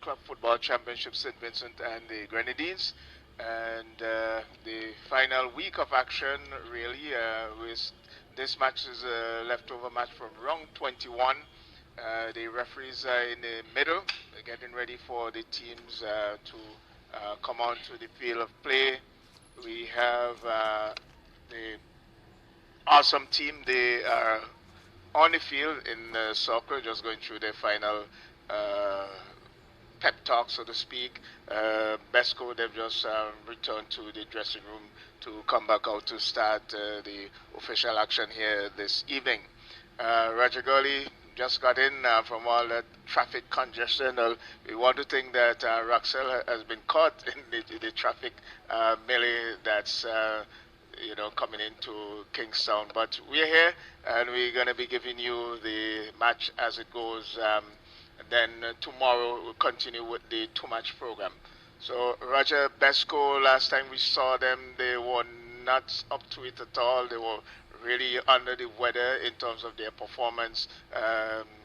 Club Football Championship, St. Vincent and the Grenadines. And the final week of action, really, with this match is a leftover match from round 21. The referees are in the middle, getting ready for the teams to come onto the field of play. We have the awesome team. They are on the field in soccer, just going through their final pep talk, so to speak. Besco, they've just returned to the dressing room to come back out to start the official action here this evening. Roger Gurley just got in from all that traffic congestion. We want to think that Roxelle has been caught in the traffic melee that's coming into Kingstown. But we're here, and we're going to be giving you the match as it goes. Then tomorrow we'll continue with the two-match program. So Roger, Besco, last time we saw them, they were not up to it at all. They were really under the weather in terms of their performance.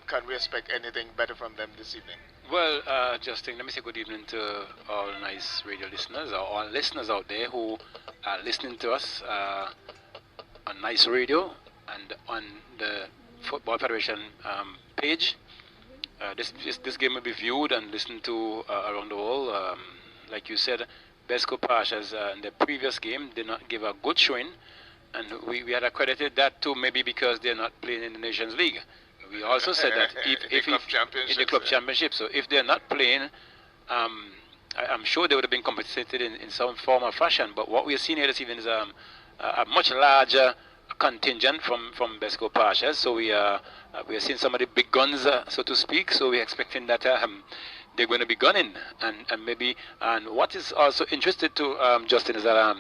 Can we expect anything better from them this evening? Well, Justin, let me say good evening to all nice radio listeners, or all listeners out there who are listening to us on Nice Radio and on the Football Federation page. This game will be viewed and listened to around the world. Like you said, Besco Pashas in the previous game did not give a good showing, and we had accredited that too, maybe because they're not playing in the Nations League. We also said that if in the club championship, so if they're not playing, I'm sure they would have been compensated in some form or fashion. But what we're seeing here this evening is a much larger contingent from Besco Pashas. So we are seeing some of the big guns, so to speak. So we're expecting that they're going to be gunning, and what is also interesting to Justin is that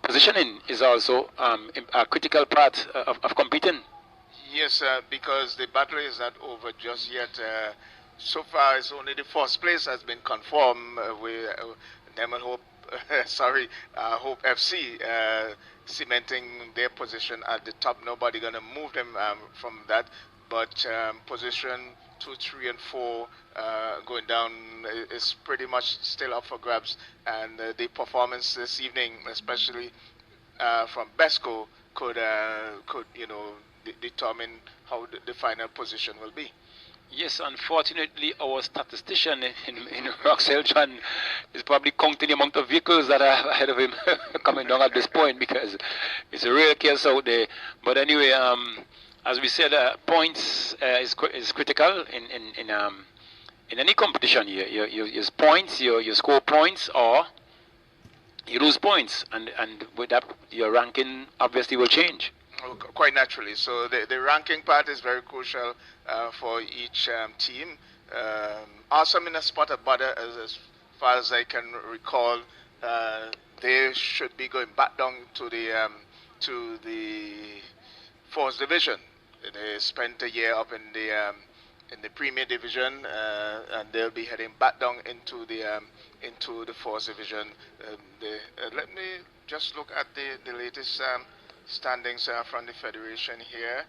positioning is also a critical part of competing. Yes, because the battle is not over just yet. So far, it's only the first place has been confirmed with them and Hope. Hope FC cementing their position at the top. Nobody gonna move them from that. But position 2, 3, and 4 going down is pretty much still up for grabs. And the performance this evening, especially from Besco, could determine how the final position will be. Yes, unfortunately, our statistician in Roxelle, John, is probably counting the amount of vehicles that are ahead of him coming down at this point, because it's a real case out there. But anyway, as we said, points is critical in any competition. You points, you score points, or you lose points, and with that, your ranking obviously will change. Quite naturally. So the ranking part is very crucial for each team. Awesome in a spot at Butter, as far as I can recall, they should be going back down to the fourth division. They spent a year up in the Premier Division, and they'll be heading back down into the fourth division. Let me just look at the latest standings from the federation here.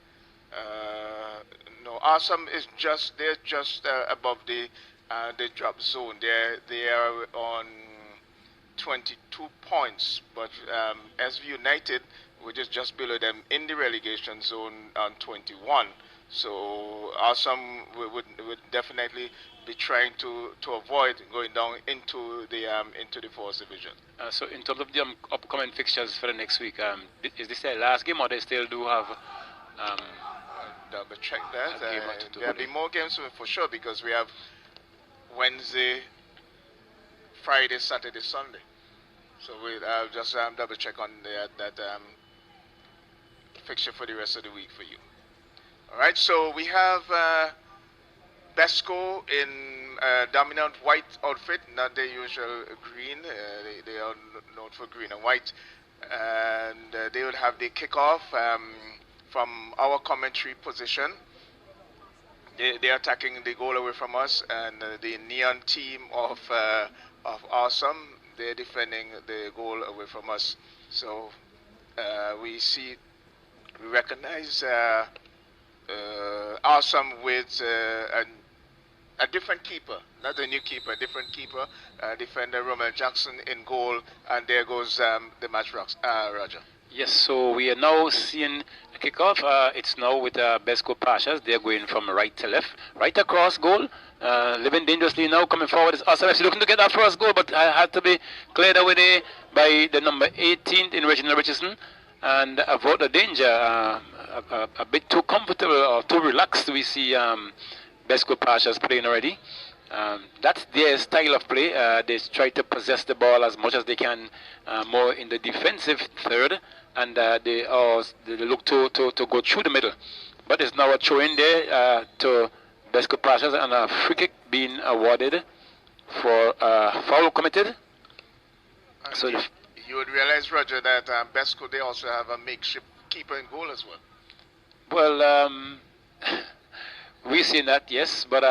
No, Awesome is they're just above the drop zone. They are on 22 points, but SV United, which is just below them in the relegation zone, on 21. So Awesome would definitely be trying to avoid going down into the fourth division. So in terms of the upcoming fixtures for the next week, is this their last game, or they still do have double check that. There'll be more games for sure, because we have Wednesday, Friday, Saturday, Sunday. So I'll just double check on that fixture for the rest of the week for you. All right, so we have Besco in dominant white outfit, not the usual green. They are known for green and white. And they would have the kickoff from our commentary position. They're attacking the goal away from us, and the neon team of Awesome, they're defending the goal away from us. So we recognize Awesome with a different keeper, not a new keeper, different keeper, defender Romel Jackson in goal, and there goes the match, Roger. Yes, so we are now seeing a kickoff. It's now with Besco Pashas. They're going from right to left, right across goal. Living dangerously now, coming forward is awesome. Looking to get that first goal, but had to be cleared away there by the number 18 in Reginald Richardson, and avoid the danger. A bit too comfortable or too relaxed. We see Besco Pashas playing already. That's their style of play. They try to possess the ball as much as they can, more in the defensive third, and they look to go through the middle. But it's now a throw in there to Besco Pashas, and a free kick being awarded for foul committed. So you would realize, Roger, that Besco, they also have a makeshift keeper in goal as well. Well, we've seen that, yes, but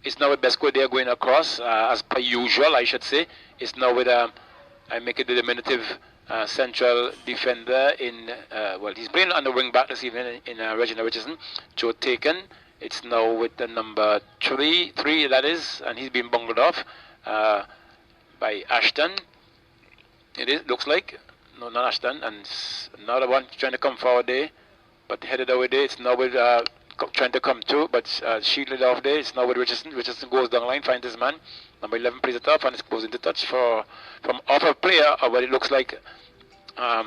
it's now with Besco. They're going across, as per usual, I should say. It's now with, I make it the diminutive central defender in, well, he's playing on the wing back this evening in Reginald Richardson. Joe Taken. It's now with the number 3 that is, and he's been bungled off by Ashton. Looks like. No, not Ashton. And another one trying to come forward there, but headed away there. It's now with trying to come through, but shielded off there. It's now with Richardson. Richardson goes down the line, finds his man. Number 11 plays it off, and it goes into touch from off a player, or what it looks like. Yeah,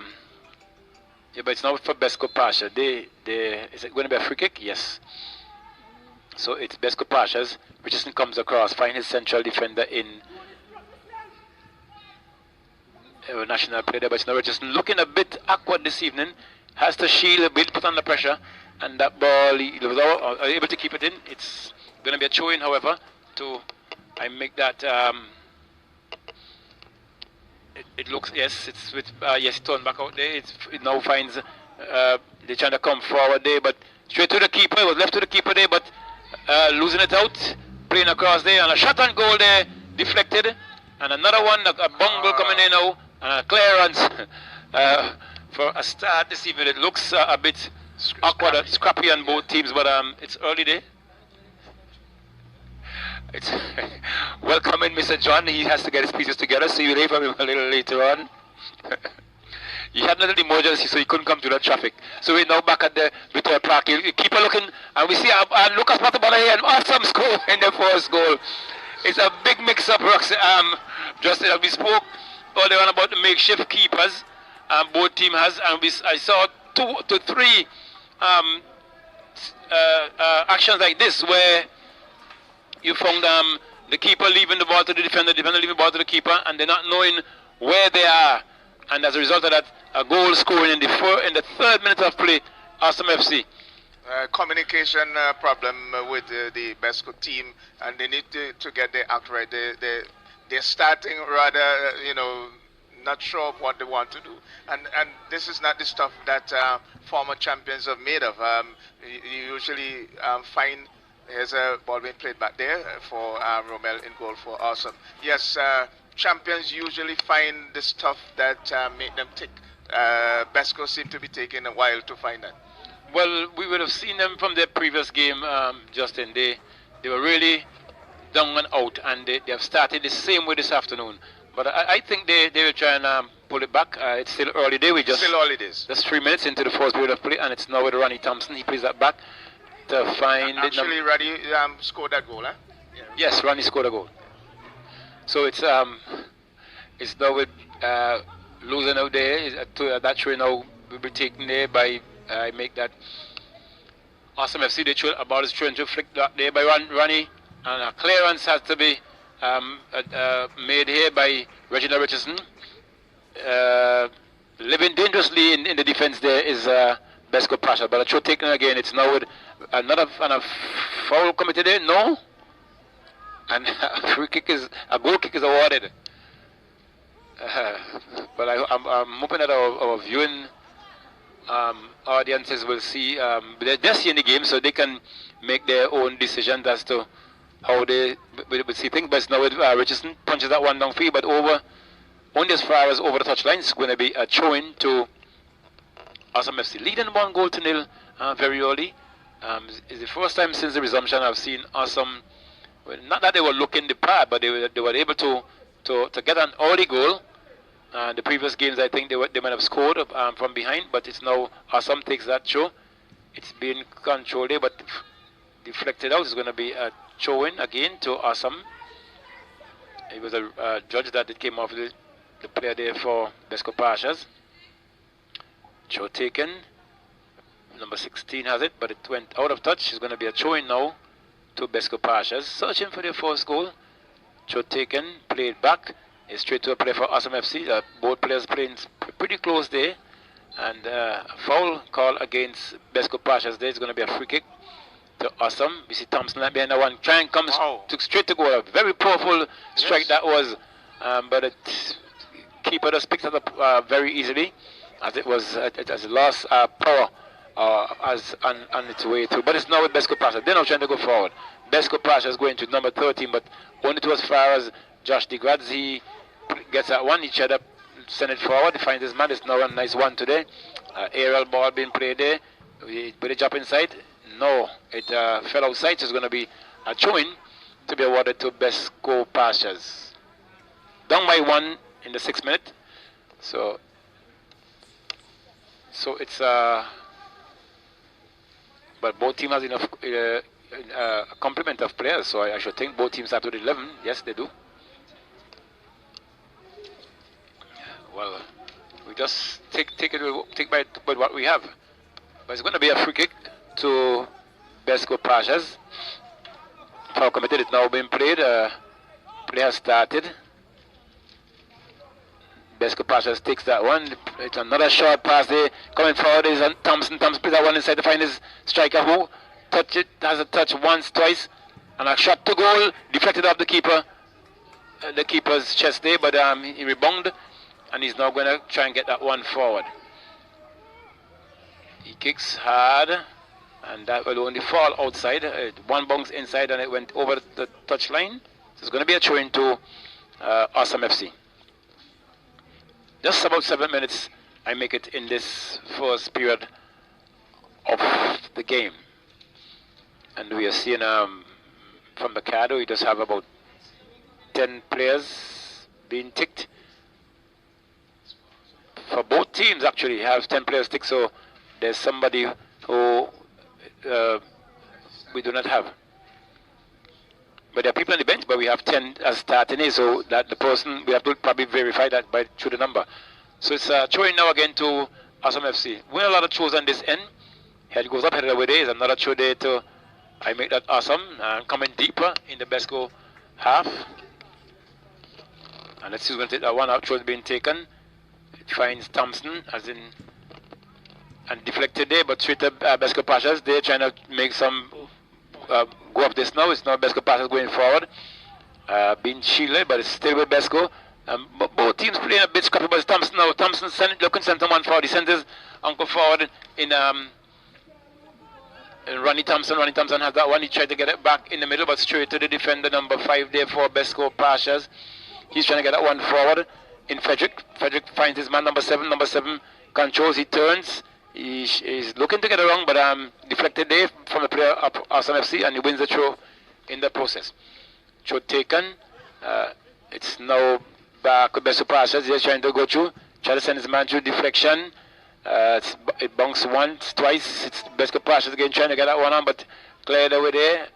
but it's now for Besco Pasha. Is it going to be a free kick? Yes. So it's Besco Pashas. Richardson comes across, finds his central defender in national player, but it's now Richardson looking a bit awkward this evening. Has to shield a bit, put under pressure, and that ball, he was able to keep it in. It's going to be a throw-in, however, I make that, it looks, yes, it's with, yes, turned back out there. It now finds, they're trying to come forward there, but straight to the keeper. It was left to the keeper there, but losing it out, playing across there, and a shot on goal there, deflected, and another one, a bungle coming in now, and a clearance for a start this evening. It looks a bit awkward, scrappy on both teams, but it's early day. It's welcoming Mr. John. He has to get his pieces together, so you'll hear from him a little later on. He had a little emergency, so he couldn't come to the traffic. So we're now back at the Victoria Park. You keep a looking, and we see Lucas Patabana here, an awesome score in the first goal. It's a big mix-up, just as we spoke earlier on about the makeshift keepers both team has, and I saw 2 to 3 actions like this where you found the keeper leaving the ball to the defender leaving the ball to the keeper, and they're not knowing where they are. And as a result of that, a goal scoring in the 3rd minute of play, Awesome FC. Communication problem with the Besco team, and they need to get their act right. They're starting rather, not sure of what they want to do. And this is not the stuff that former champions are made of. You usually find there's a ball being played back there for Romel in goal for Awesome. Yes, champions usually find the stuff that make them tick. Besco seem to be taking a while to find that. Well, we would have seen them from their previous game, Justin. They were really down and out, and they have started the same way this afternoon. But I think they will try and pull it back. It's still early day. Still early days. Just 3 minutes into the first period of play, and it's now with Ronnie Thompson. He plays that back to find. Actually, Ronnie scored that goal, huh? Yeah. Yes, Ronnie scored a goal. So it's now with losing out there. That throw now will be taken there by. I make that Awesome FC. They about is trying to flick that there by Ronnie, and a clearance has to be made here by Reginald Richardson. Living dangerously in the defense there is Besco Pasha, but a throw taken again. It's now with another foul committed there. No, and a goal kick is awarded. But I'm hoping that our viewing audiences will see, they're seeing the game, so they can make their own decisions as to how they will see things. But now with Richardson punches that one downfield, but only as far as over the touchline. It's going to be a throw-in to Awesome FC, leading 1-0 very early. It's the first time since the resumption I've seen Awesome Well, not that they were looking the part, but they were able to get an early goal. The previous games, I think they might have scored from behind, but it's now Awesome takes that throw. It's being controlled there, but deflected out. It's going to be a throw-in again to Awesome. It was a judge that came off the player there for Besco Pashas. Throw taken. Number 16 has it, but it went out of touch. It's going to be a throw-in now to Besco Pashas. Searching for their first goal. Throw taken, played back. It's straight to a play for Awesome FC. Both players playing pretty close there. And a foul call against Besco Pashas there. It's going to be a free kick to Awesome. We see Thompson behind the one. Try and come straight to goal. A very powerful strike that was. But the keeper just picked it up very easily, as it was it has lost power as on its way through. But it's now with Besco Pashas. They're now trying to go forward. Besco Pashas going to number 13, but only to as far as Josh DeGrads. He gets that one. He tried to send it forward. He finds his man. It's now a nice one today. Aerial ball being played there. Will it jump inside? No, it fell outside, so it's going to be a throw-in to be awarded to Besco Pashas. Down by 1 in the 6th minute. So it's but both teams has enough a complement of players, so I should think both teams start with 11. Yes, they do. Well, we just take by what we have. But it's going to be a free kick to Besco Pashas. Foul committed is now being played. Play has started. Besco Pashas takes that one. It's another short pass there. Coming forward is Thompson. Thompson plays that one inside to find his striker who touch it, has a touch once, twice, and a shot to goal. Deflected off the keeper's chest there, but he rebounded, and he's now going to try and get that one forward. He kicks hard, and that will only fall outside. One bounce inside, and it went over the touchline. So it's going to be a throw into Awesome FC. Just about 7 minutes I make it in this first period of the game. And we are seeing from the card, we just have about 10 players being ticked. For both teams actually have 10 players ticked, so there's somebody who we do not have. But there are people on the bench, but we have 10 as starting, so that the person, we have to probably verify that through the number. So it's throwing now again to Awesome FC. We have a lot of throws on this end. Head goes up, headed away there. Is another throw there to, I make that Awesome. Coming deeper in the Besco half. And let's see who's going to take that one out. Throw is being taken. It finds Thompson, as in, and deflected there, but straight to Besco Pashas. They're trying to make some go up this now. It's not Besco Pashas going forward. Being shielded, but it's still with Besco. Both teams playing a bit scrappy, but it's Thompson now. Thompson looking to send someone forward. He sends his uncle forward in Ronnie Thompson. Ronnie Thompson has that one. He tried to get it back in the middle, but straight to the defender, number 5 there for Besco Pashas. He's trying to get that one forward in Frederick. Frederick finds his man, number 7. Number 7 controls, he turns. He's looking to get around, but deflected there from the player of Awesome FC, and he wins the throw in the process. Throw taken. It's now back with Besco Pashas. He's trying to go through. Try to send his man through deflection. It bounced once, twice. It's Besco Pashas again trying to get that one on, but cleared away there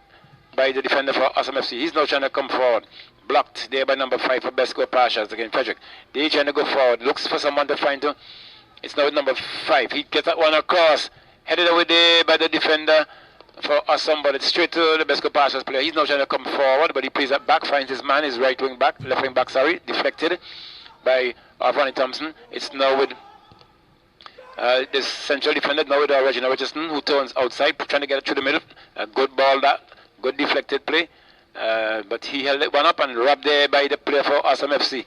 by the defender for Awesome FC. He's now trying to come forward. Blocked there by number 5 for Besco Pashas again, Frederick. They're trying to go forward. Looks for someone to find to. It's now number 5. He gets that one across. Headed away there by the defender for Awesome, but it's straight to the Besco Pashas player. He's now trying to come forward, but he plays that back, finds his man, his left wing back, deflected by Ronnie Thompson. It's now with this central defender, now with Reginald Richardson, who turns outside, trying to get it through the middle. A good ball, that good deflected play. But he held it one up and robbed there by the player for Awesome FC.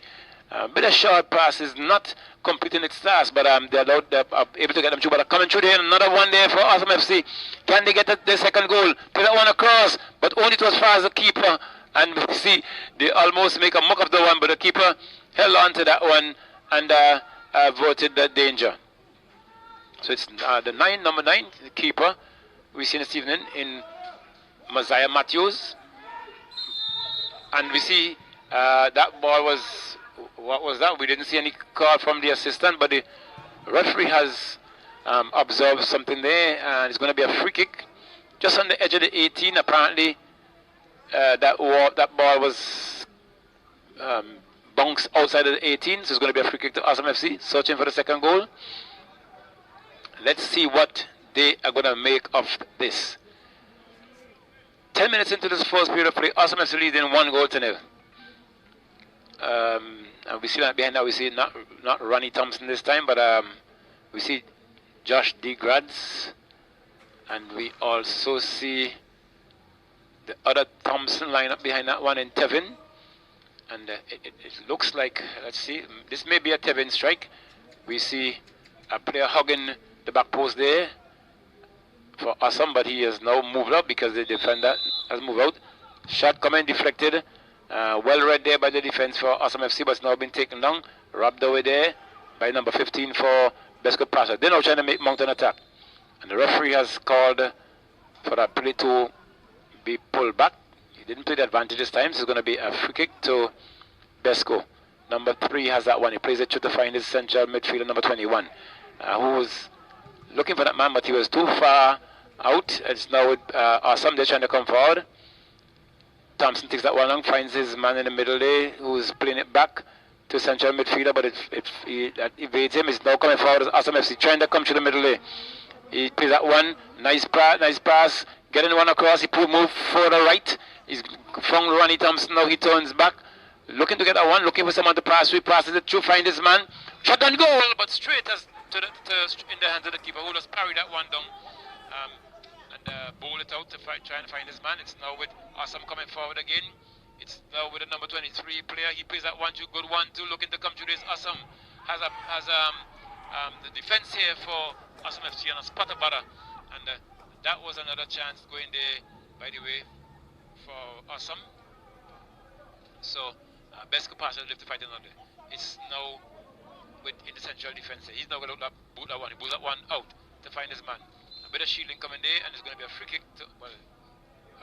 But a short pass is not completing its task, but they're able to get them through. But coming through there, another one there for Awesome FC. Can they get the second goal? Play that one across, but only to as far as the keeper. And we see they almost make a mock of the one, but the keeper held on to that one and averted the danger. So it's number 9, the keeper we see this evening in Messiah Matthews. And we see that ball was, what was that? We didn't see any call from the assistant, but the referee has observed something there, and it's going to be a free kick just on the edge of the 18. Apparently, that ball was bounced outside of the 18, so it's going to be a free kick to Awesome FC, searching for the second goal. Let's see what they are going to make of this. 10 minutes into this first period of play, Awesome FC leading 1-0. And we see that behind that, we see not Ronnie Thompson this time, but we see Josh DeGrads, and we also see the other Thompson lineup behind that one in Tevin. And it looks like, let's see, this may be a Tevin strike. We see a player hugging the back post there for Awesome, but he has now moved up because the defender has moved out. Shot coming deflected. Well read there by the defense for Awesome FC, but it's now been taken down. Robbed away there by number 15 for Besco Pasha. They're now trying to mount an attack. And the referee has called for that play to be pulled back. He didn't play the advantage this time, so it's going to be a free kick to Besco. Number 3 has that one. He plays it to find his central midfielder, number 21, who was looking for that man, but he was too far out. It's now with Awesome. They're trying to come forward. Thompson takes that one long, finds his man in the middle there, who's playing it back to central midfielder, but he evades him. He's now coming forward as Awesome FC, trying to come to the middle there. He plays that one. Nice pass. Getting one across. He move further right. He's found Ronnie Thompson. Now he turns back, looking to get that one, looking for someone to pass. He passes it through, find his man. Shot on goal, but straight as in the hands of the keeper, who just parried that one down and bowl it out to try and find his man. It's now with Awesome coming forward again. It's now with the number 23 player. He plays that 1-2, good 1-2, looking to come through this. Awesome has the defense here for Awesome FC on a spotter butter, and that was another chance going there, by the way, for Awesome. So Besco Pasha left to fight another. It's now in the central defense. He's now going to boot that one. He boots that one out to find his man. A bit of shielding coming there, and it's going to be a free kick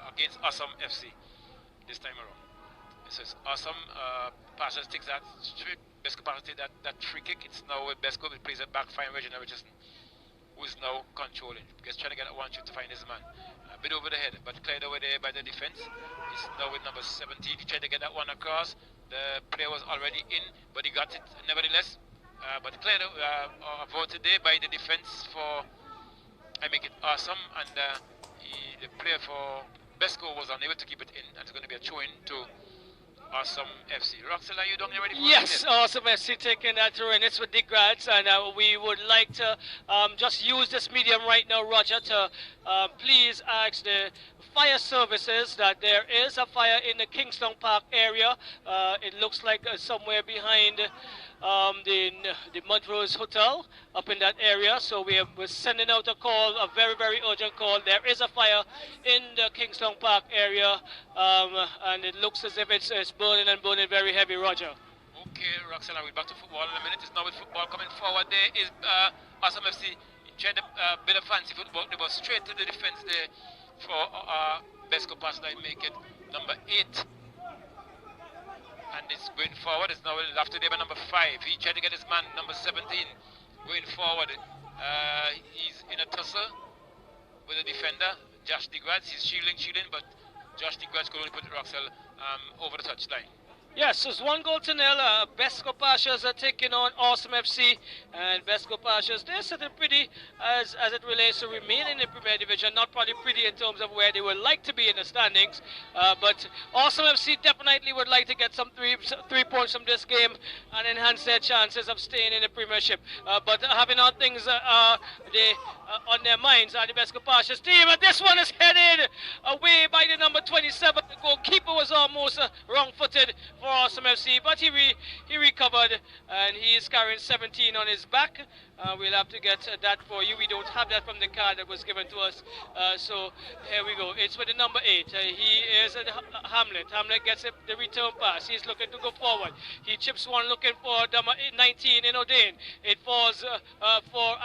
against Awesome FC this time around. So it's Awesome. Pasha takes that straight. Besco Pasha takes that free kick. It's now with Besco. He plays it back, find Reginald Richardson, who is now controlling. Because trying to get that one shoot to find his man. A bit over the head, but cleared over there by the defense. He's now with number 17. He tried to get that one across. The player was already in, but he got it nevertheless. But cleared avoided there by the defense for Awesome, and the player for Besco was unable to keep it in, and it's going to be a throw-in to Awesome FC. Roxel, are you down here ready for Yes, Awesome FC taking that through, and it's with Dick Grads, and we would like to just use this medium right now, Roger, to please ask the fire services that there is a fire in the Kingston Park area. It looks like somewhere behind the Montrose Hotel up in that area, so we're sending out a call, a very, very urgent call. There is a fire in the Kingston Park area, and it looks as if it's burning and burning very heavy, Roger. Okay, Roxana, we're back to football in a minute. It's now with football coming forward. There is Awesome FC trying a bit of fancy football. They were straight to the defense there for Besco Pasha. Make it number 8. And it's going forward. It's now after there by number 5. He tried to get his man, number 17, going forward. He's in a tussle with the defender, Josh DeGrads. He's shielding, but Josh DeGrads could only put Roxel over the touchline. Yes, it's 1-0. Besco Pashas are taking on Awesome FC, and Besco Pashas, they're sitting pretty as it relates to remaining in the Premier Division. Not probably pretty in terms of where they would like to be in the standings, but Awesome FC definitely would like to get some three points from this game and enhance their chances of staying in the Premiership. But having all things on their minds are the Besco Pashas team, and this one is headed away by the number 27. The goalkeeper was almost wrong-footed for Awesome FC, but he recovered, and he is carrying 17 on his back. We'll have to get that for you. We don't have that from the card that was given to us. So here we go. It's with the number 8. He is at Hamlet. Hamlet gets the return pass. He's looking to go forward. He chips one, looking for number 19 in O'Dane. It falls for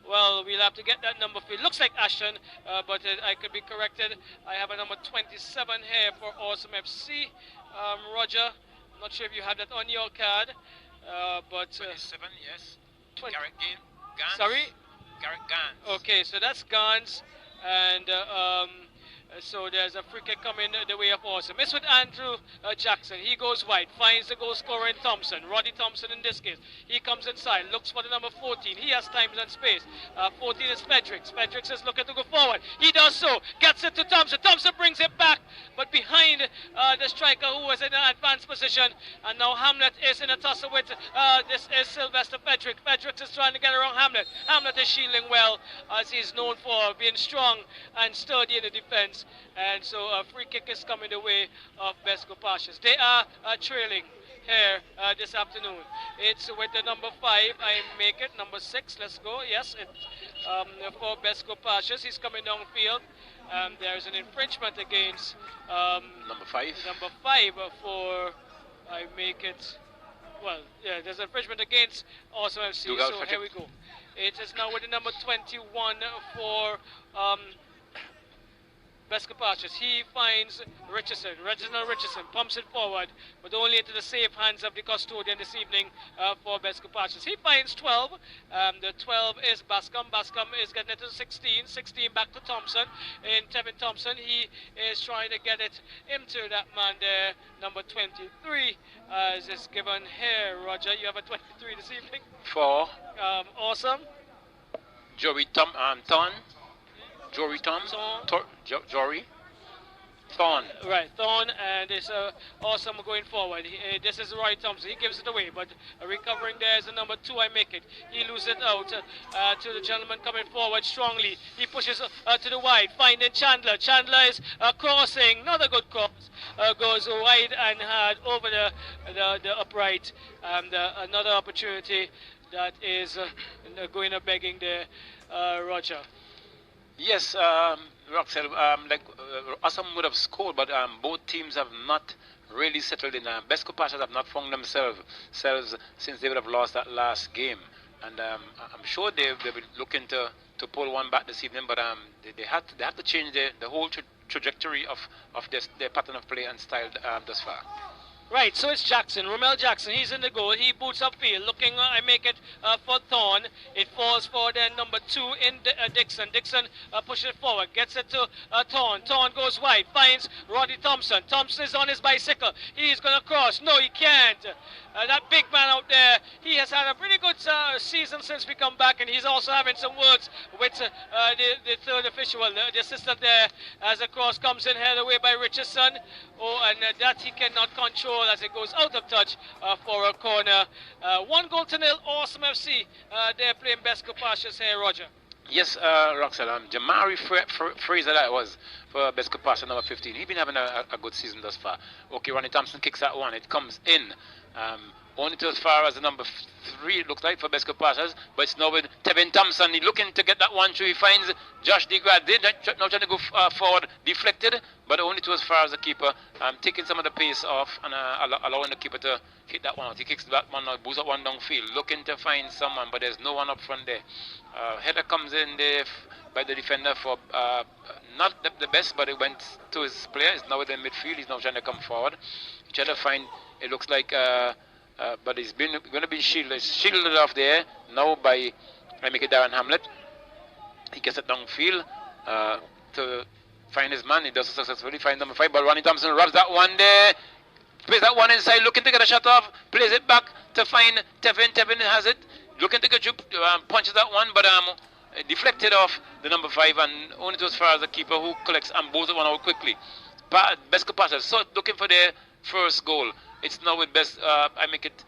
Well, we'll have to get that number for you. Looks like Ashton, but I could be corrected. I have a number 27 here for Awesome FC. Roger, I'm not sure if you have that on your card, but 27, yes. 20. Garrett Gans. Sorry? Garrett Gans. Okay, so that's Gans, and so there's a free kick coming the way of Awesome. It's with Andrew Jackson. He goes wide, finds the goal scorer in Thompson. Roddy Thompson in this case. He comes inside, looks for the number 14. He has time and space. 14 is Fredericks. Fredericks is looking to go forward. He does so. Gets it to Thompson. Thompson brings it back, but behind the striker who was in an advanced position. And now Hamlet is in a tussle with this is Sylvester Fredericks. Fredericks is trying to get around Hamlet. Hamlet is shielding well, as he's known for being strong and sturdy in the defense. And so a free kick is coming the way of Besco Pashas. They are trailing here this afternoon. It's with the number 5. I make it number 6. Let's go. Yes, it for Besco Pashas. He's coming downfield. There's an infringement against number 5. Number 5 for I make it. Well, yeah, there's an infringement against Awesome FC. So here we go. It is now with the number 21 for Besco Pashas. He finds Richardson. Reginald Richardson pumps it forward, but only into the safe hands of the custodian this evening for Besco Pashas. He finds 12. The 12 is Bascom. Bascom is getting it to 16. 16 back to Thompson. In Tevin Thompson, he is trying to get it into that man there, number 23. As is given here, Roger. You have a 23 this evening. For Awesome. Jory Thorn. Jory Thorn. Jory Thorn. Right, Thorn, and it's Awesome going forward. This is Roy Thompson. He gives it away, but recovering there is the number 2. I make it. He loses it out to the gentleman coming forward strongly. He pushes to the wide, finding Chandler. Chandler is crossing. Not a good cross. Goes wide and hard over the upright. And another opportunity that is going up begging there, Roger. Yes, Roxel, Assam would have scored, but both teams have not really settled in. Besco Pashas have not found themselves since they would have lost that last game. And I'm sure they've been looking to pull one back this evening, but they had to change the whole trajectory of their pattern of play and style thus far. Right, so it's Jackson, Romel Jackson. He's in the goal. He boots upfield, looking. I make it for Thorn. It falls for the number 2 in Dixon. Dixon pushes it forward, gets it to Thorn. Thorn goes wide, finds Roddy Thompson. Thompson is on his bicycle. He's going to cross. No, he can't. That big man out there, he has had a pretty good season since we come back, and he's also having some words with the third official, the assistant there, as the cross comes in, held away by Richardson. Oh, and that he cannot control as it goes out of touch for a corner. 1-0. Awesome FC. They're playing Besco Pashas here, Roger. Yes, Roxel, Jamari Fraser that was for Besco Pashas, number 15. He's been having a good season thus far. Okay, Ronnie Thompson kicks that one. It comes in. Only to as far as the number 3, it looks like, for Besco Pashas, but it's now with Tevin Thompson. He's looking to get that one through. He finds Josh DeGrasse. They're now trying to go forward, deflected, but only to as far as the keeper, taking some of the pace off and allowing the keeper to hit that one out. He kicks that one out, boosts that one downfield, looking to find someone, but there's no one up front there. Header comes in there by the defender for not the best, but it went to his player. He's now within midfield. He's now trying to come forward. He tried to find, it looks like, but he's going to be shielded off there now by, I make it Darren Hamlet. He gets it downfield to find his man. He does successfully find number 5, but Ronnie Thompson rubs that one there. Plays that one inside, looking to get a shot off. Plays it back to find Tevin. Tevin has it. Looking to get you, punches that one, but deflected off the number 5, and only to as far as the keeper, who collects and blows the one out quickly. Besco Pashas, so looking for their first goal. It's now with I make it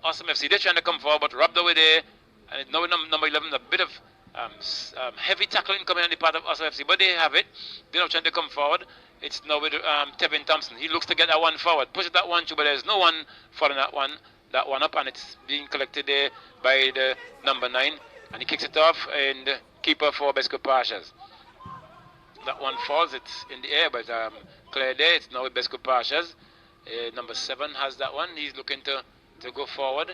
Awesome FC. They're trying to come forward, but robbed away there, and it's now with number 11. A bit of heavy tackling coming on the part of Awesome FC, but they have it. They're now trying to come forward. It's now with Tevin Thompson. He looks to get that one forward, pushes that one through, but there's no one following that one up, and it's being collected there by the number 9, and he kicks it off, and the keeper for Besco Pashas. That one falls. It's in the air, but clear there. It's now with Besco Pashas. Number 7 has that one. He's looking to go forward.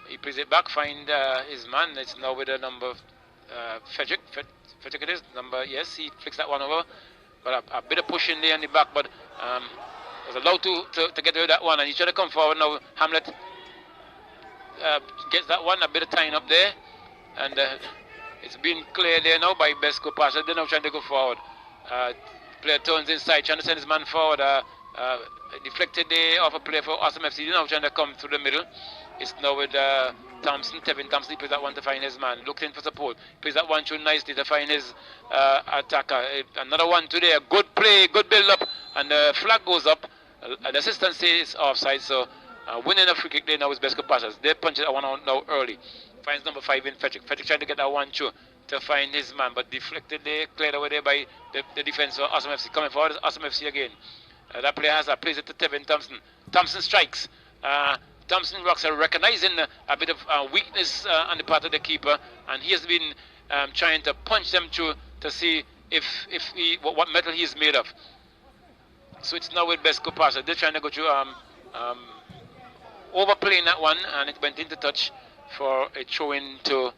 He plays it back, find his man. It's now with the number Frederick it is, yes, he flicks that one over. But a bit of push in there in the back, but was allowed to get rid of that one, and he tried to come forward now. Hamlet gets that one, a bit of tying up there, and it's been cleared there now by Besco Pasha. They're now trying to go forward. Player turns inside, trying to send his man forward. Deflected there off a play for Awesome FC. They're now trying to come through the middle. It's now with Thompson. Tevin Thompson, he plays that one to find his man. Looks in for support. Plays that one through nicely to find his attacker. Another one today. A good play, good build up, and the flag goes up. The assistant says offside, so winning a free kick there now is Besco Passers. They punch that one out now early. Finds number 5 in Frederick. Frederick trying to get that one through to find his man, but deflected there, cleared away there by the defense of Awesome FC. Coming forward is Awesome FC again. That player has plays it to Tevin Thompson. Thompson strikes. Thompson rocks are recognizing a bit of weakness on the part of the keeper, and he has been trying to punch them through to see what metal he is made of. So it's now with Besco Pasha. They're trying to go through overplaying that one, and it went into touch for a throw-in to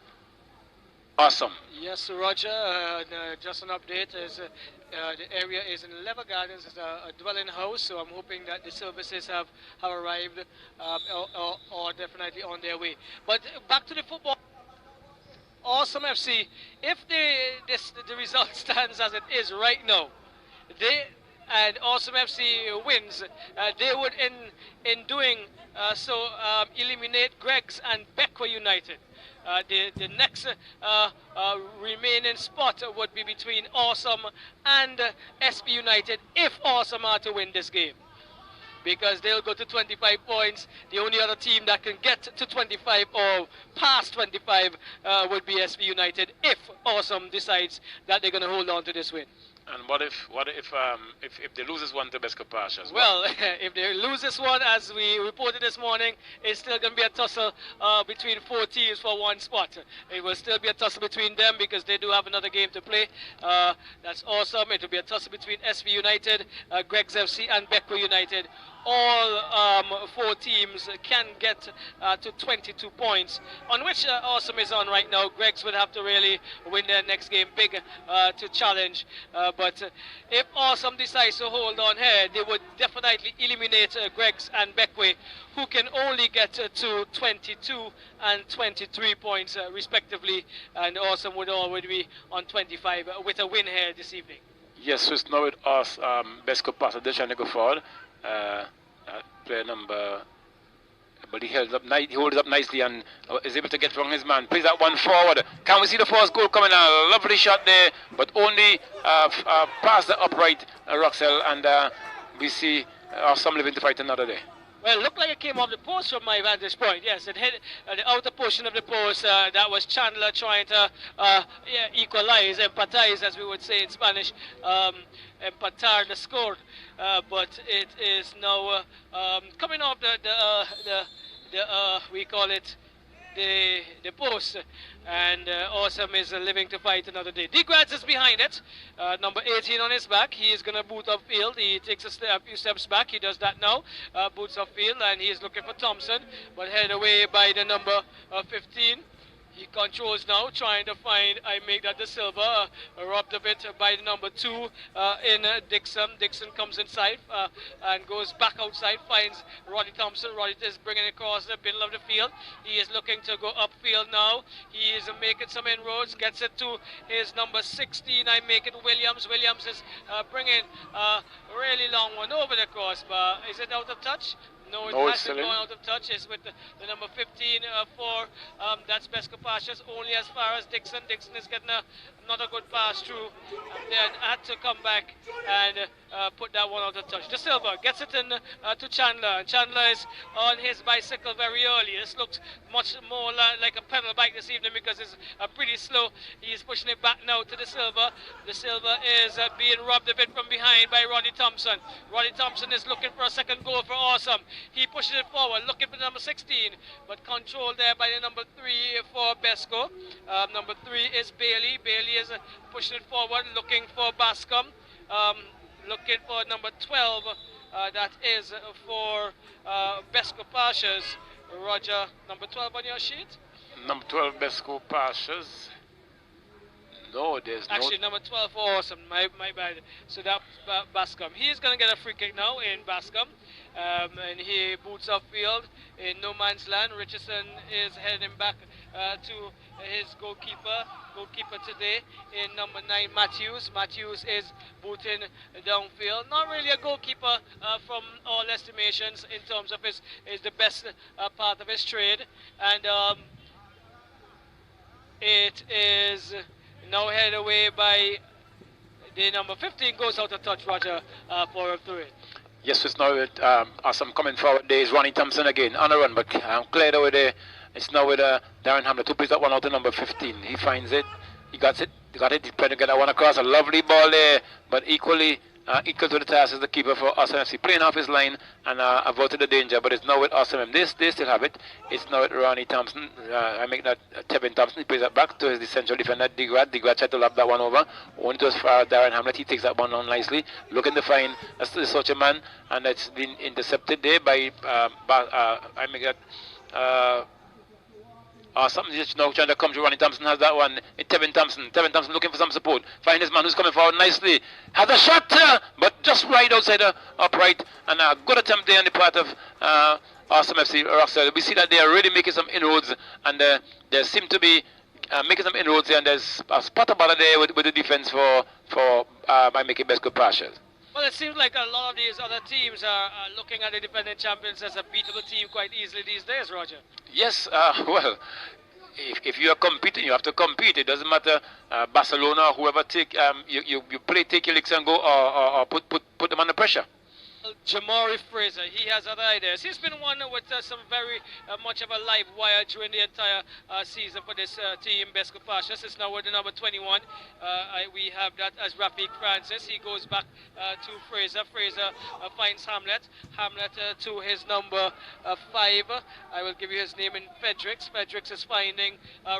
Awesome. Yes, Roger, just an update is the area is in Lever Gardens. It's a dwelling house, so I'm hoping that the services have arrived or definitely on their way. But back to the football. Awesome FC, if the result stands as it is right now, and Awesome FC wins, they would in doing so eliminate Greggs and Beckwa United. The next remaining spot would be between Awesome and SB United if Awesome are to win this game, because they'll go to 25 points. The only other team that can get to 25 or past 25 would be SB United if Awesome decides that they're going to hold on to this win. And what if they lose this one to Besco Pasha as well? Well, if they lose this one, as we reported this morning, it's still going to be a tussle between 4 teams for one spot. It will still be a tussle between them because they do have another game to play. That's Awesome. It will be a tussle between SV United, Greggs FC, and Beckwa United. All 4 teams can get to 22 points, on which Awesome is on right now. Greggs would have to really win their next game big to challenge. But if Awesome decides to hold on here, they would definitely eliminate Greggs and Beckwa, who can only get to 22 and 23 points respectively, and Awesome would already be on 25 with a win here this evening. Yes, so it's now with us, Besco Pasha. They're trying to go forward. Player number, but he holds up nicely and is able to get from his man. Plays that one forward. Can we see the first goal coming? A lovely shot there, but only past the upright Roxel, and we see Awesome living to fight another day. Well, it looked like it came off the post from my vantage point. Yes, it hit the outer portion of the post. That was Chandler trying to equalize, empatize, as we would say in Spanish. Empatar the score, but it is now coming off we call it the post, and Awesome is living to fight another day. Degrads is behind it, number 18 on his back. He is going to boot upfield. He takes a few steps back. He does that now, boots upfield, and he is looking for Thompson, but headed away by the number 15. He controls now, trying to find, I make that the Silva, robbed a bit by the number 2 in Dixon. Dixon comes inside and goes back outside, finds Roddy Thompson. Roddy is bringing it across the middle of the field. He is looking to go upfield now. He is making some inroads, gets it to his number 16, I make it Williams. Williams is bringing a really long one over the crossbar. Is it out of touch? No, it hasn't gone out of touch. It's with the number 15 for that's Besco Pasha's only as far as Dixon. Dixon is getting another good pass through, and then had to come back and put that one out of touch. De Silva gets it in to Chandler, and Chandler is on his bicycle very early. This looks much more like a pedal bike this evening because it's pretty slow. He's pushing it back now to De Silva. De Silva is being robbed a bit from behind by Roddy Thompson. Roddy Thompson is looking for a second goal for Awesome. He pushes it forward, looking for number 16, but controlled there by the number 3 for Besco. Number 3 is Bailey. Bailey is pushing it forward, looking for Bascom. Looking for number 12. That is for Besco Pashas. Roger, number 12 on your sheet? Number 12, Besco Pashas. No, there's Actually, number 12 for Awesome. My bad. So that Bascom. He's going to get a free kick now in Bascom. And he boots upfield in no man's land. Richardson is heading back to his goalkeeper today in number 9, Matthews. Matthews is booting downfield. Not really a goalkeeper from all estimations in terms of his is the best part of his trade. And it is now headed away by the number 15, goes out of touch, Roger, for a throw-in. Yes, it's now with Awesome coming forward. There is Ronnie Thompson again on a run, but cleared away there. It's now with Darren Hamlet, who plays that one out to number 15. He finds it. He got it. He's trying to get that one across. A lovely ball there, but equal to the task is the keeper for Awesome FC, playing off his line and avoided the danger, but it's now with Awesome. They still have it. It's now with Ronnie Thompson. I make that Tevin Thompson. He plays that back to his central defender, Digrad. Digrad tried to lap that one over. Only to as far as Darren Hamlet. He takes that one on nicely. Looking to find such a man, and it's been intercepted there by I make that. Awesome, just now trying to come to Ronnie Thompson, has that one. Tevin Thompson looking for some support. Find his man who's coming forward nicely. Has a shot, but just right outside the upright. And a good attempt there on the part of Awesome FC Rockstar. We see that they are really making some inroads, and they seem to be making some inroads there. And there's a spot about there with the defense for by making best good passes. Well, it seems like a lot of these other teams are looking at the defending champions as a beatable team quite easily these days, Roger. Yes, well, if you are competing, you have to compete. It doesn't matter Barcelona or whoever take you play, take your licks and go, or put them under pressure. Jamari Fraser, he has other ideas. He's been one with some very much of a live wire during the entire season for this team, Besco Pashas. It's now with the number 21. We have that as Rafik Francis. He goes back to Fraser. Fraser finds Hamlet. Hamlet to his number 5. I will give you his name in Fredericks. Fredericks is finding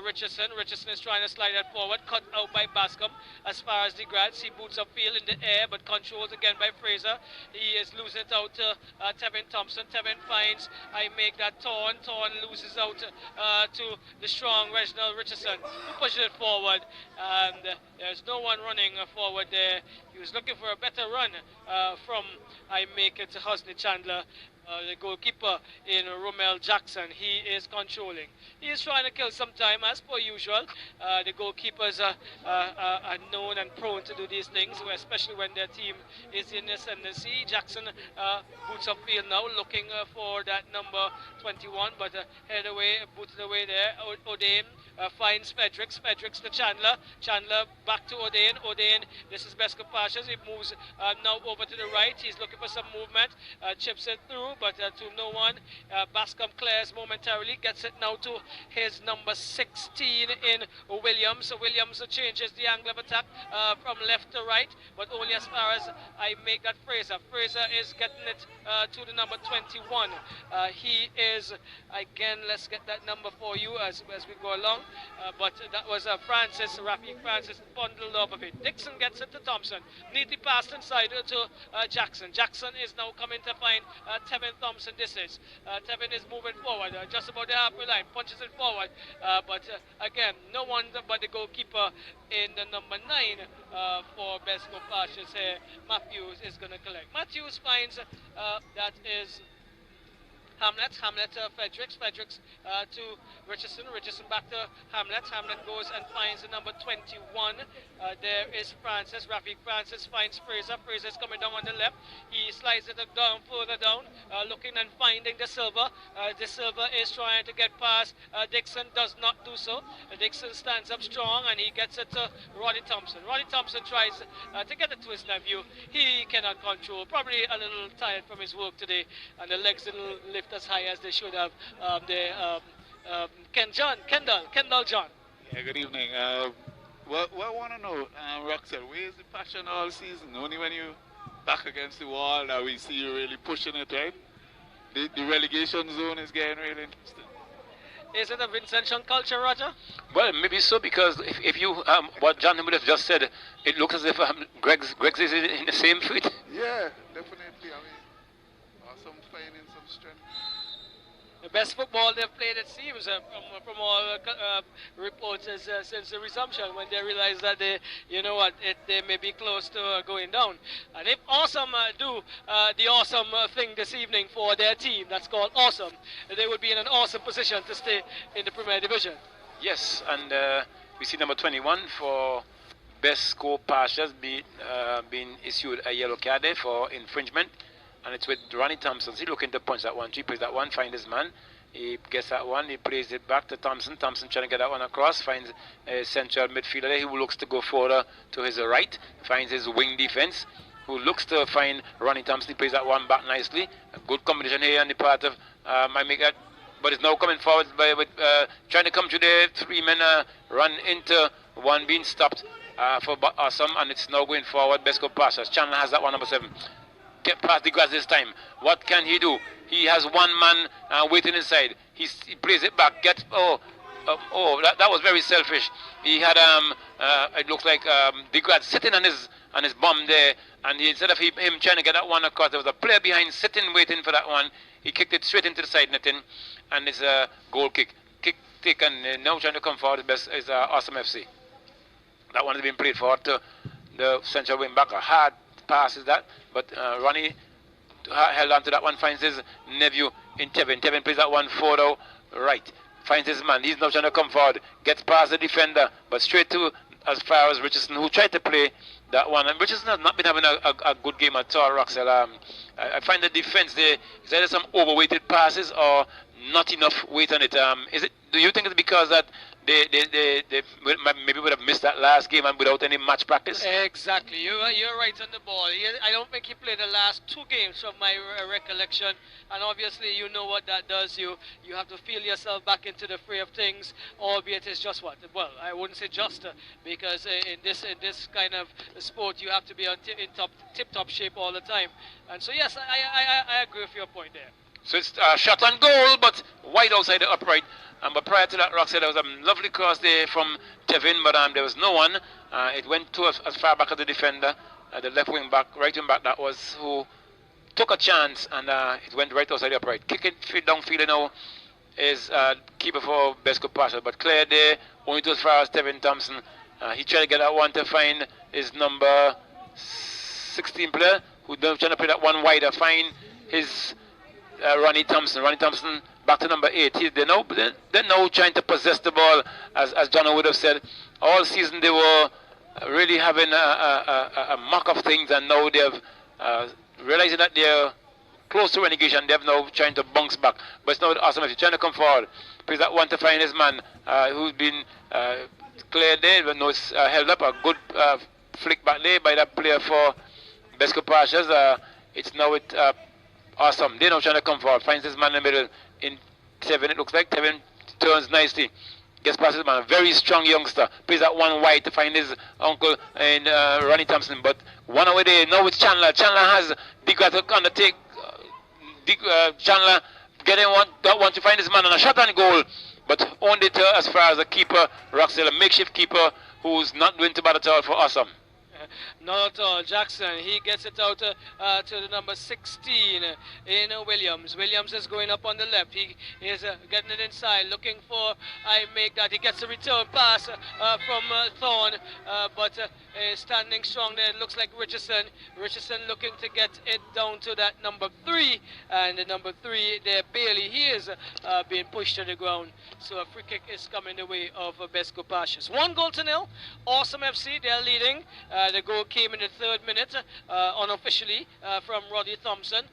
Richardson. Richardson is trying to slide that forward, cut out by Bascom. As far as the grads, he boots upfield in the air, but controlled again by Fraser. He is losing it out to Tevin Thompson. Tevin finds, I make that Torn. Torn loses out to the strong Reginald Richardson, who pushes it forward. And there's no one running forward there. He was looking for a better run from, I make it, Hosni Chandler. The goalkeeper in Romel Jackson. He is controlling. He is trying to kill some time as per usual. The goalkeepers are known and prone to do these things, especially when their team is in the ascendancy. Jackson boots upfield now, looking for that number 21, but head away, booted away there. O'Dane finds Fredericks. Fredericks to Chandler. Chandler back to O'Dane. O'Dane, this is Besco Pashas. He moves now over to the right. He's looking for some movement. Chips it through, but to no one. Bascom clears momentarily, gets it now to his number 16 in Williams. Williams changes the angle of attack from left to right, but only as far as I make that Fraser. Fraser is getting it to the number 21. He is, again, let's get that number for you as we go along. But that was Francis, Rafi Francis bundled off of it. Dixon gets it to Thompson. Neatly passed inside to Jackson. Jackson is now coming to find Tevin Thompson. Tevin is moving forward, just about the halfway line, punches it forward, but again, no one but the goalkeeper in the number 9 for Besco Pashas here, Matthews, is going to collect. Matthews finds that is Hamlet, Fredericks to Richardson back to Hamlet. Hamlet goes and finds the number 21. There is Francis, Rafik Francis finds Fraser. Fraser is coming down on the left. He slides it down, further down, looking and finding De Silva. De Silva is trying to get past Dixon, does not do so. Dixon stands up strong and he gets it to Roddy Thompson. Roddy Thompson tries to get it to his nephew. He cannot control, probably a little tired from his work today, and the legs didn't lift as high as they should have. Kendall John. Yeah, good evening. What I want to know, Roxelle, where is the passion all season? Only when you back against the wall that we see you really pushing it, right? The relegation zone is getting really interesting. Is it a Vincentian culture, Roger? Well, maybe so, because if you what John would have just said, it looks as if Greg's is in the same feet. Yeah, definitely. I mean, Awesome finding some strength. the best football they've played, it seems, from all reports since the resumption, when they realize that you know what, they may be close to going down. And if Awesome do the awesome thing this evening for their team, that's called Awesome, they would be in an awesome position to stay in the Premier Division. Yes, and we see number 21 for best score passes being issued a yellow card there for infringement, and it's with Ronnie Thompson. So he looking to punch that one. He plays that one, find his man. He gets that one, he plays it back to Thompson. Thompson trying to get that one across, finds a central midfielder there who looks to go further to his right, finds his wing defense, who looks to find Ronnie Thompson. He plays that one back nicely. A good combination here on the part of Mike, but it's now coming forward with trying to come to the 3 men run into one being stopped for Awesome, and it's now going forward. Best go passes. Chandler has that one, number 7. Get past the grass this time. What can he do? He has one man waiting inside. He plays it back. That was very selfish. He had it looks like the grass sitting on his bum there, and instead of him trying to get that one across, there was a player behind sitting waiting for that one. He kicked it straight into the side netting, and it's a goal kick. Taken, now trying to come forward is Awesome FC. That one has been played forward to the central wing back. A hard pass is that, but Ronnie held on to that one, finds his nephew in Tevin. Tevin plays that one forward right, finds his man. He's now trying to come forward, gets past the defender, but straight to as far as Richardson, who tried to play that one. And Richardson has not been having a good game at all, Roxel. I find the defense there is either some overweighted passes or not enough weight on it. Do you think it's because that they maybe would have missed that last game and without any match practice? Exactly, you're right on the ball. I don't think he played the last 2 games from my recollection, and obviously you know what that does. You have to feel yourself back into the fray of things, albeit it's just what, well, I wouldn't say just because in this kind of sport you have to be in tip-top shape all the time. And so yes, I agree with your point there. So it's shot on goal, but wide outside the upright. But prior to that, Roxy, there was a lovely cross there from Tevin, but there was no one. It went to as far back as the defender, the left wing back, right wing back. That was who took a chance, and it went right outside the upright. Kick it downfield now is keeper for Besco Pasha, but clear there, only to as far as Tevin Thompson. He tried to get that one to find his number 16 player, who trying to play that one wider, find his Ronnie Thompson. Ronnie Thompson back to number 8. They're now trying to possess the ball, as John would have said. All season they were really having a mock of things, and now they've realizing that they're close to relegation. They're now trying to bounce back. But it's now Awesome if you're trying to come forward. Plays that one to find his man, who's been cleared there, but no, it's held up. A good flick back there by that player for Besco Pashas. It's now with Awesome. They're now trying to come forward. Finds his man in the middle. In Tevin, it looks like Tevin turns nicely. Gets past his man. A very strong youngster. Plays that one wide to find his uncle and Ronnie Thompson. But one away there. Now it's Chandler. Chandler has Digga to undertake. Chandler getting one to find his man on a shot on goal. But only to as far as the keeper, Roxel, a makeshift keeper who's not doing too bad at all for Awesome. Not at all. Jackson, he gets it out to the number 16 in Williams. Williams is going up on the left. He is getting it inside, looking for he gets a return pass from Thorne, but standing strong there. It looks like Richardson looking to get it down to that number 3, and the number 3 there, Bailey, he is being pushed to the ground. So a free kick is coming the way of Besco Pashas. 1-0. Awesome FC, they're leading. The goal came in the 3rd minute, unofficially, from Roddy Thompson.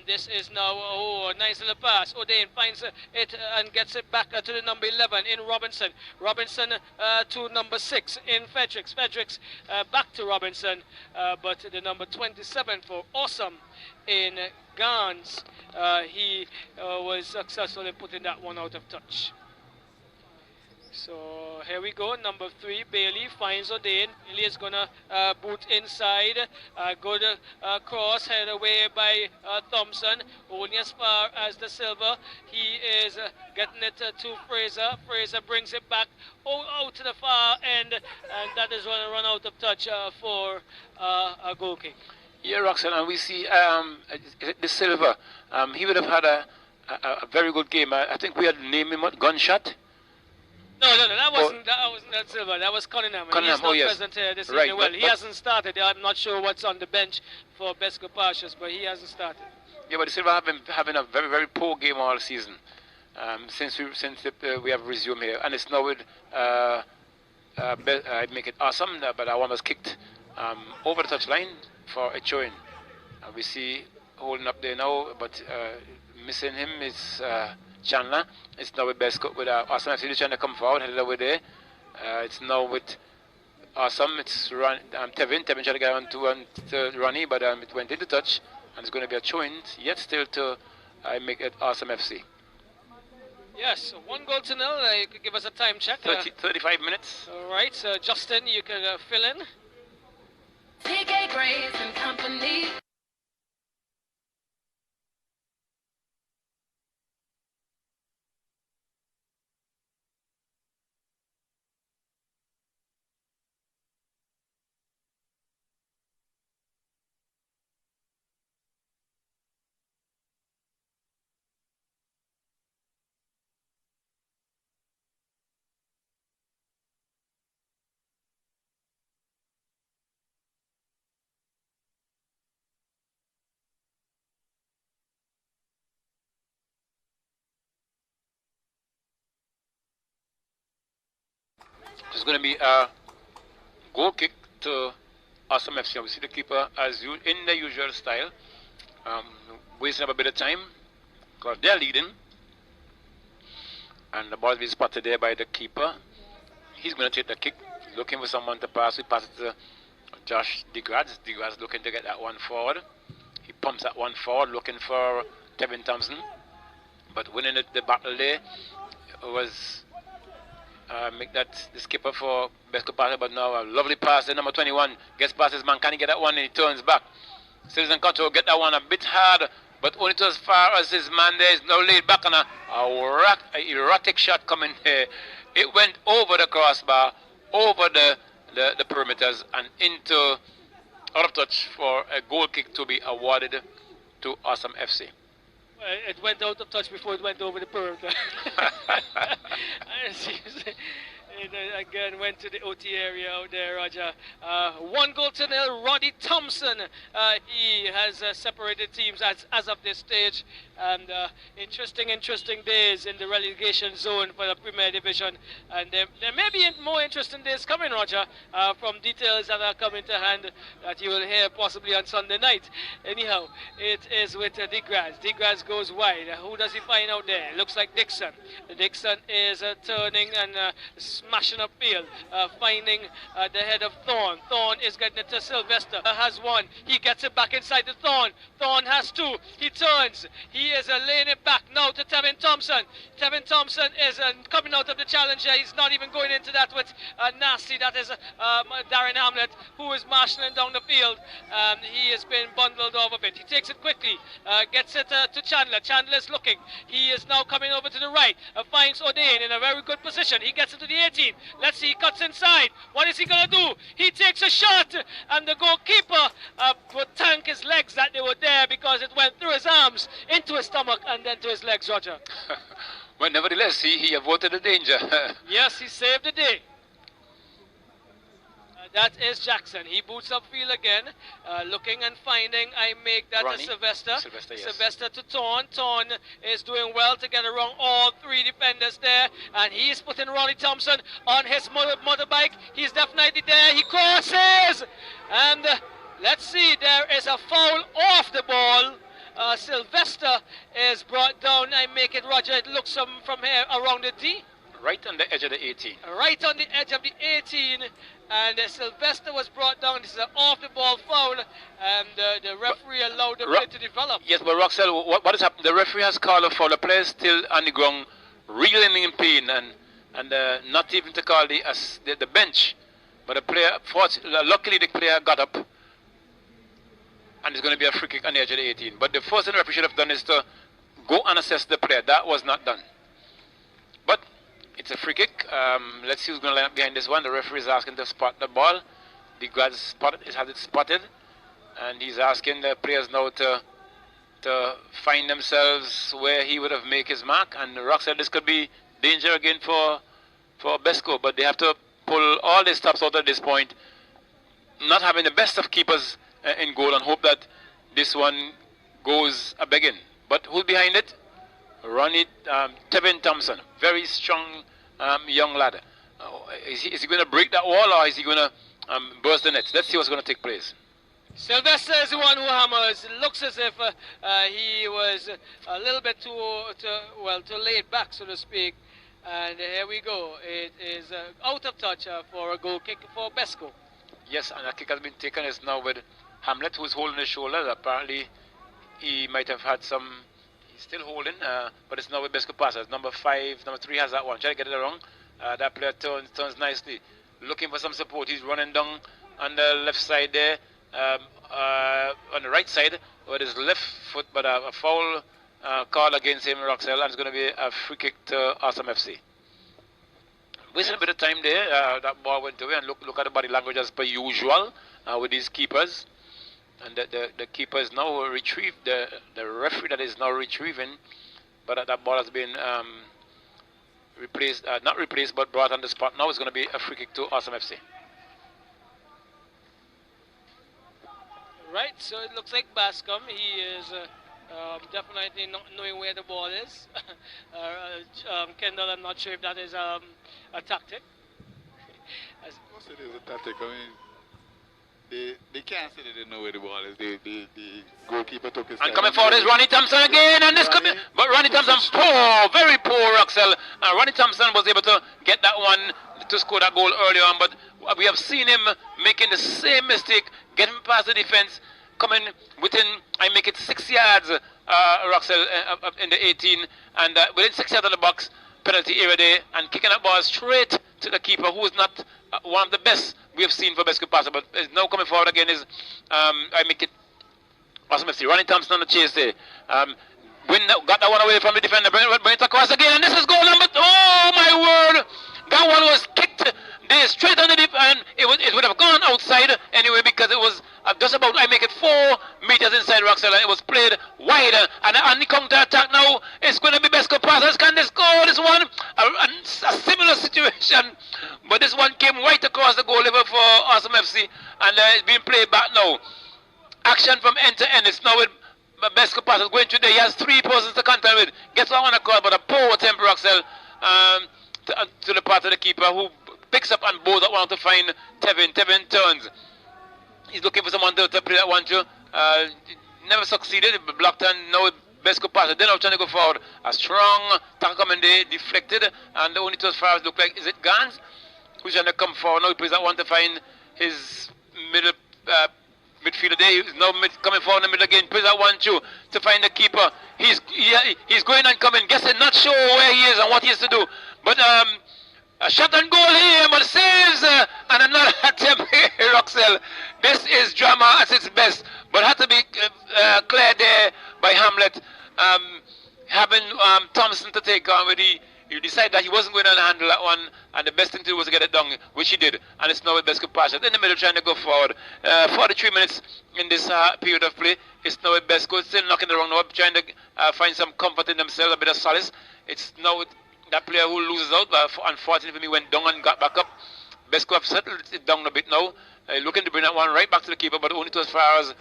This is now, a nice little pass. O'Dane finds it and gets it back to the number 11 in Robinson. Robinson to number 6 in Fredericks. Fredericks back to Robinson, but the number 27 for Awesome in Gans, he was successful in putting that one out of touch. So here we go, number 3, Bailey finds O'Dane. Bailey is going to boot inside. Good cross, headed away by Thompson. Only as far as the silver. He is getting it to Fraser. Fraser brings it back out to the far end, and that is going to run out of touch for a goal kick. Yeah, Roxanne, and we see the silver. He would have had a very good game. I think we had named him what, Gunshot. No, that wasn't that Silva. That was Cunningham. Cunningham, He's not yes. present here this Right, evening. Well, but he hasn't started. I'm not sure what's on the bench for Besco Pashas, but he hasn't started. Yeah, but Silva have been having a very, very poor game all season since we have resumed here, and it's now with I make it awesome, but that one was kicked over the touchline for a throwing. We see holding up there now, but missing him is Chandler. It's now with Besco with Awesome FC trying to come forward, headed over there. It's now with Awesome. It's Tevin trying to get on to Ronnie, but it went into touch, and it's going to be a throwing yet still to make it Awesome FC. Yes, 1-0. You could give us a time check. 35 minutes. All right, so Justin, you can fill in. PK Grace and Company. It's going to be a goal kick to Awesome FC. We see the keeper as in the usual style, wasting up a bit of time because they're leading, and the ball will be spotted there by the keeper. He's going to take the kick, looking for someone to pass. We pass it to Josh DeGrads. DeGrads looking to get that one forward. He pumps that one forward, looking for Tevin Thompson, but winning the battle there was make that the skipper for Besco Pashas, but now a lovely pass. The number 21 gets past his man. Can he get that one? And he turns back. Citizen Control get that one a bit hard, but only to as far as his man there is now laid back on a erratic shot coming there. It went over the crossbar, over the perimeters, and into out of touch for a goal kick to be awarded to Awesome FC. It went out of touch before it went over the perimeter. It again went to the OT area out there, Roger. 1-0. Roddy Thompson. He has separated teams as of this stage. And interesting days in the relegation zone for the Premier Division. And there may be more interesting days coming, Roger, from details that are coming to hand that you will hear possibly on Sunday night. Anyhow, it is with DeGrasse. DeGrasse goes wide. Who does he find out there? Looks like Dixon. Dixon is turning and smashing upfield, finding the head of Thorne. Thorne is getting it to Sylvester. Has one. He gets it back inside the Thorne. Thorne has two. He turns. He is laying it back now to Tevin Thompson. Tevin Thompson is coming out of the challenger. He's not even going into that with nasty. That is Darren Hamlet, who is marshalling down the field. He has been bundled off a bit. He takes it quickly, gets it to Chandler. Chandler is looking. He is now coming over to the right. Finds O'Dane in a very good position. He gets it to the 18. Let's see, he cuts inside. What is he going to do? He takes a shot, and the goalkeeper would thank his legs that they were there because it went through his arms, into his stomach, and then to his legs, Roger. But nevertheless, he avoided the danger. Yes, he saved the day. That is Jackson. He boots upfield again, looking and finding. I make that to Sylvester. Yes. Sylvester to Thorne. Thorne is doing well to get around all three defenders there, and he's putting Ronnie Thompson on his motorbike. He's definitely there. He crosses, and let's see. There is a foul off the ball. Sylvester is brought down. I make it, Roger. It looks from here around the D. Right on the edge of the 18. Right on the edge of the 18. And Sylvester was brought down. This is an off-the-ball foul, and the referee allowed the play to develop. Yes, but Roxelle, what has happened? The referee has called a foul. The player is still on the ground, reeling in pain, and not even to call the bench. But the player, luckily the player got up, and it's going to be a free kick on the edge of the 18. But the first thing the referee should have done is to go and assess the player. That was not done. But it's a free kick. Let's see who's going to line up behind this one. The referee is asking to spot the ball. The guy has it spotted, and he's asking the players now to to find themselves where he would have made his mark. And Rock said this could be danger again for Besco, but they have to pull all their stops out at this point, not having the best of keepers in goal, and hope that this one goes a begging. But who's behind it? Ronnie Tevin Thompson, very strong young lad. Is he going to break that wall, or is he going to burst the net? Let's see what's going to take place. Sylvester is the one who hammers. It looks as if he was a little bit too laid back, so to speak. And here we go. It is out of touch for a goal kick for Besco. Yes, and a kick has been taken. It's now with Hamlet, who's holding his shoulder. Apparently, he might have had some. He's still holding, but it's now with Besco passes. Number 5, number 3 has that one. Try to get it wrong. That player turns nicely, looking for some support. He's running down on the left side there. On the right side with his left foot, but a foul call against him, Roxell, and it's going to be a free kick to Awesome FC. Wasting a bit of time there, that ball went away, and look at the body language as per usual with these keepers. And the keeper is now retrieved, the referee that is now retrieving, but that ball has been replaced, not replaced, but brought on the spot. Now it's going to be a free kick to Awesome FC. Right, so it looks like Bascom, he is definitely not knowing where the ball is. Kendall, I'm not sure if that is a tactic. Of course it is a tactic. I mean, they can't say they didn't know where the ball is. The goalkeeper took his time. And coming forward is Ronnie Thompson again, and this could be, but Ronnie Thompson poor, very poor, Roxell. Ronnie Thompson was able to get that one to score that goal early on, but we have seen him making the same mistake, getting past the defense, coming within, I make it 6 yards, Roxell, in the 18, and within 6 yards of the box, penalty area there, and kicking that ball straight to the keeper, who is not one of the best we have seen for Besco passer, but is now coming forward again is, I make it Awesome FC. Ronnie Thompson on the chase there. Got that one away from the defender, bring it across again, and this is goal number, oh my word! That one was kicked there straight on the deep, and it would have gone outside anyway, because it was just about, I make it 4 meters inside Roxell, and it was played wide, and on the counter attack now, it's going to be Besco passers. Can they score this one? A similar situation, but this one came right across the goal level for Awesome FC, and it's being played back now. Action from end to end. It's now with Besco passers going through there. He has 3 persons to contend with. Gets one across, but a poor temper Roxell to the part of the keeper, who picks up and bows that one to find Tevin. Tevin turns. He's looking for someone to play that one to. Never succeeded. Blocked, and now Besco passer. Then I'm trying to go forward. A strong tackle coming there, deflected, and the only two as far as look like, is it Gans? Who's trying to come forward now? He plays that one to find his middle midfielder there. He's now coming forward in the middle again. Plays that one too to find the keeper. He's going and coming, guessing, not sure where he is and what he has to do. But a shot and goal here, but saves and another attempt here, Roxell. This is drama at its best, but had to be cleared there by Hamlet. Having Thompson to take on with he decided that he wasn't going to handle that one, and the best thing to do was to get it done, which he did, and it's now with Besco Pasha in the middle trying to go forward. 43 minutes in this period of play. It's now with Besco still knocking the wrong knob, trying to find some comfort in themselves, a bit of solace. It's now with that player who loses out, but unfortunately for me, went down and got back up. Besco have settled it down a bit now, looking to bring that one right back to the keeper, but only to as far as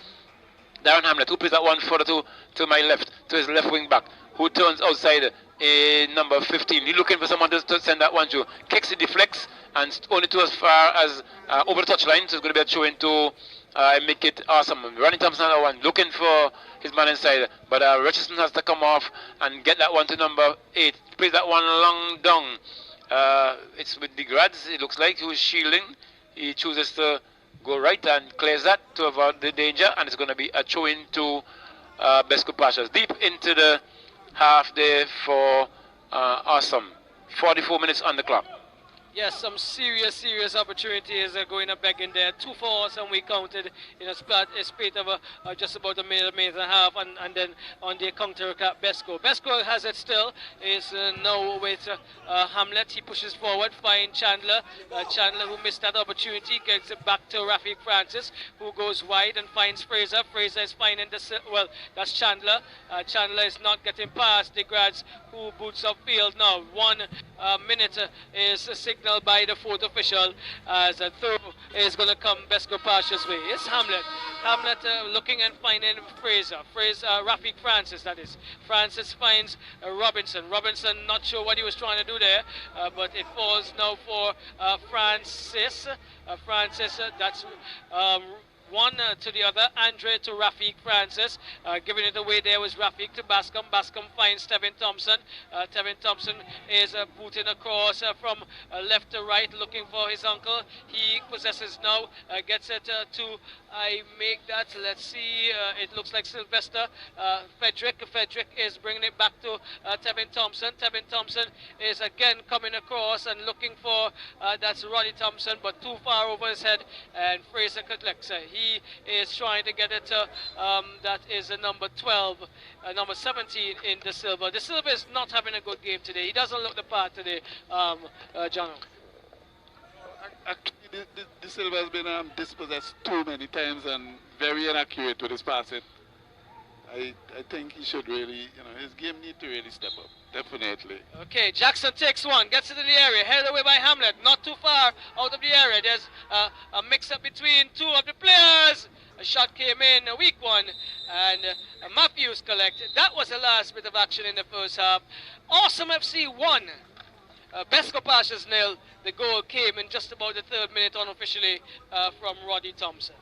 Darren Hamlet, who plays that one further to my left, to his left wing back, who turns outside number 15. He's looking for someone to send that one to. Kicks it, deflects, and only to as far as over the touchline, so it's going to be a throw into make it Awesome. Ronnie Thompson, another one, looking for his man inside, but Richardson has to come off and get that one to number 8. Plays that one long down. It's with the Grads, it looks like, who's shielding. He chooses to go right and clears that to avoid the danger, and it's going to be a throw into Besco Pashas. Deep into the half there for Awesome. 44 minutes on the clock. Yes, some serious opportunities are going up back in there. 2 4s, and we counted in a spate of just about a minute and a half, and then on the counter attack, Besco. Besco has it still, is now with Hamlet. He pushes forward, finds Chandler. Chandler, who missed that opportunity, gets it back to Rafiq Francis, who goes wide and finds Fraser. Fraser is finding well, that's Chandler. Chandler is not getting past the grads who boots up field now. 1 minute is signaled by the fourth official as a throw is going to come Besco Pasha's way. It's Hamlet. Hamlet looking and finding Fraser. Rafiq Francis, that is. Francis finds Robinson. Robinson not sure what he was trying to do there, but it falls now for Francis. Francis, that's one to the other, Andre to Rafiq Francis, giving it away there was Rafiq to Bascom. Bascom finds Tevin Thompson. Tevin Thompson is booting across from left to right, looking for his uncle. He possesses now, gets it to, I make that, let's see, it looks like Sylvester. Frederick is bringing it back to Tevin Thompson. Tevin Thompson is again coming across and looking for, that's Roddy Thompson, but too far over his head, and Fraser collects it. He is trying to get it to, that is number 12, number 17 in De Silva. De Silva is not having a good game today. He doesn't look the part today, John. Actually, De Silva has been dispossessed too many times and very inaccurate with his passing. I think he should really, his game need to really step up. Definitely. Okay, Jackson takes one, gets it in the area, held away by Hamlet, not too far out of the area. There's a mix-up between 2 of the players. A shot came in, a weak one, and Matthews collected. That was the last bit of action in the first half. Awesome FC 1. Besco Pasha's 0. The goal came in just about the 3rd minute unofficially from Roddy Thompson.